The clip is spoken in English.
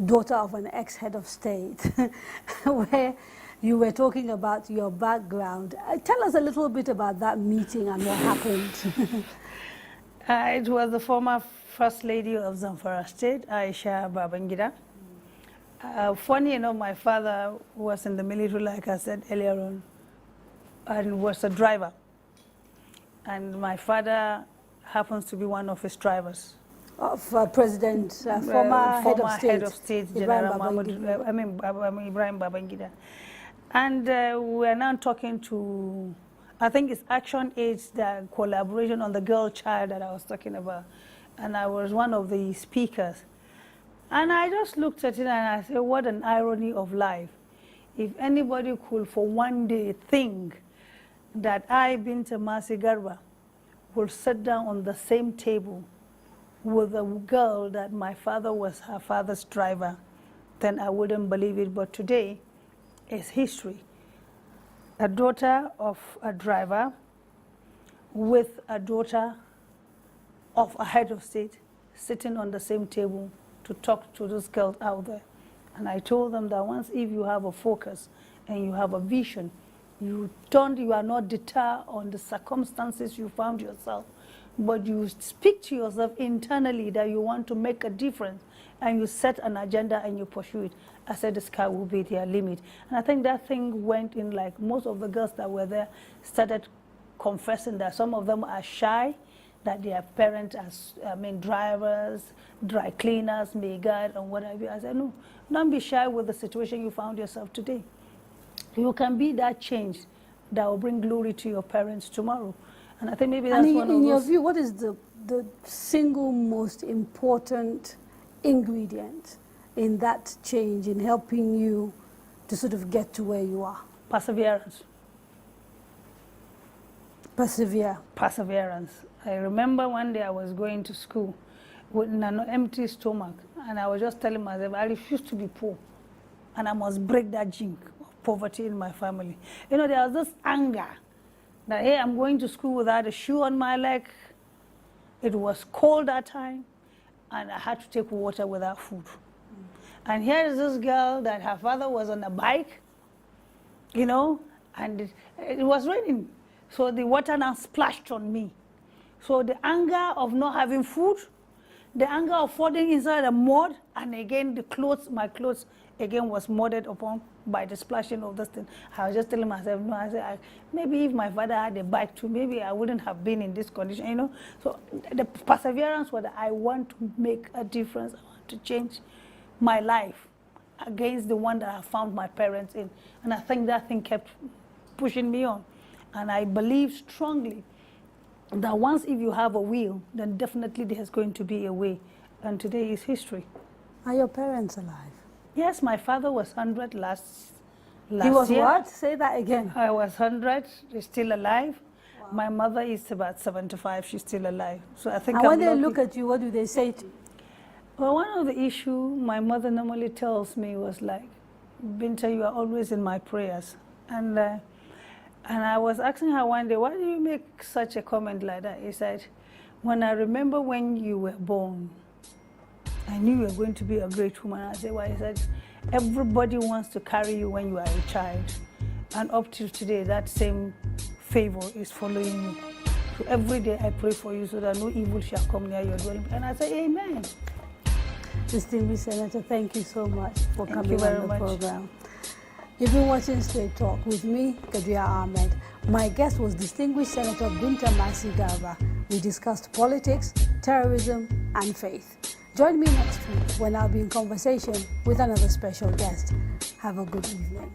daughter of an ex-head of state, where you were talking about your background. Tell us a little bit about that meeting and what happened. It was the former First Lady of Zamfara State, Ibrahim Babangida. Funny enough, my father was in the military, like I said earlier on, and was a driver. And my father happens to be one of his drivers. Of President, former head of state, Ibrahim Babangida. And we are now talking to, I think it's Action Aids, the collaboration on the girl child that I was talking about. And I was one of the speakers. And I just looked at it and I said, what an irony of life. If anybody could for one day think that I, Binta Masi Garba, will sit down on the same table with a girl that my father was her father's driver, then I wouldn't believe it. But today is history. A daughter of a driver with a daughter of a head of state sitting on the same table to talk to those girls out there. And I told them that once if you have a focus and you have a vision, you are not deterred on the circumstances you found yourself, but you speak to yourself internally that you want to make a difference, and you set an agenda and you pursue it. I said the sky will be their limit. And I think that thing went in, like most of the girls that were there started confessing that some of them are shy, that their parents are, drivers, dry cleaners, maid, and whatever. I said, no, don't be shy with the situation you found yourself today. You can be that change that will bring glory to your parents tomorrow. And I think maybe that's one of those. In your view, what is the single most important ingredient in that change, in helping you to sort of get to where you are? Perseverance. Persevere. Perseverance. I remember one day I was going to school with an empty stomach, and I was just telling myself, I refuse to be poor, and I must break that jinx of poverty in my family. You know, there was this anger that, hey, I'm going to school without a shoe on my leg. It was cold that time, and I had to take water without food. And here is this girl that her father was on a bike, you know, and it was raining. So the water now splashed on me. So the anger of not having food, the anger of falling inside the mud, and again the clothes, my clothes again was mudded upon by the splashing of this thing. I was just telling myself, no, I said, maybe if my father had a bike too, maybe I wouldn't have been in this condition, you know. So the perseverance was that I want to make a difference, I want to change my life against the one that I found my parents in. And I think that thing kept pushing me on. And I believe strongly that once if you have a will, then definitely there's going to be a way. And today is history. Are your parents alive? Yes, my father was 100 last year. He was what? Say that again. I was 100, he's still alive. Wow. My mother is about 75, she's still alive. So I think. And when they look at you, what do they say to you? Well, one of the issues my mother normally tells me was like, Binta, you are always in my prayers. And I was asking her one day, why do you make such a comment like that? He said, when I remember when you were born, I knew you were going to be a great woman. I said, why? He said, everybody wants to carry you when you are a child. And up till today, that same favor is following you. So every day I pray for you so that no evil shall come near your dwelling. And I say, amen. Distinguished Senator, thank you so much for coming on the program. You've been watching Straight Talk with me, Kadria Ahmed. My guest was Distinguished Senator Binta Masi Garba. We discussed politics, terrorism, and faith. Join me next week when I'll be in conversation with another special guest. Have a good evening.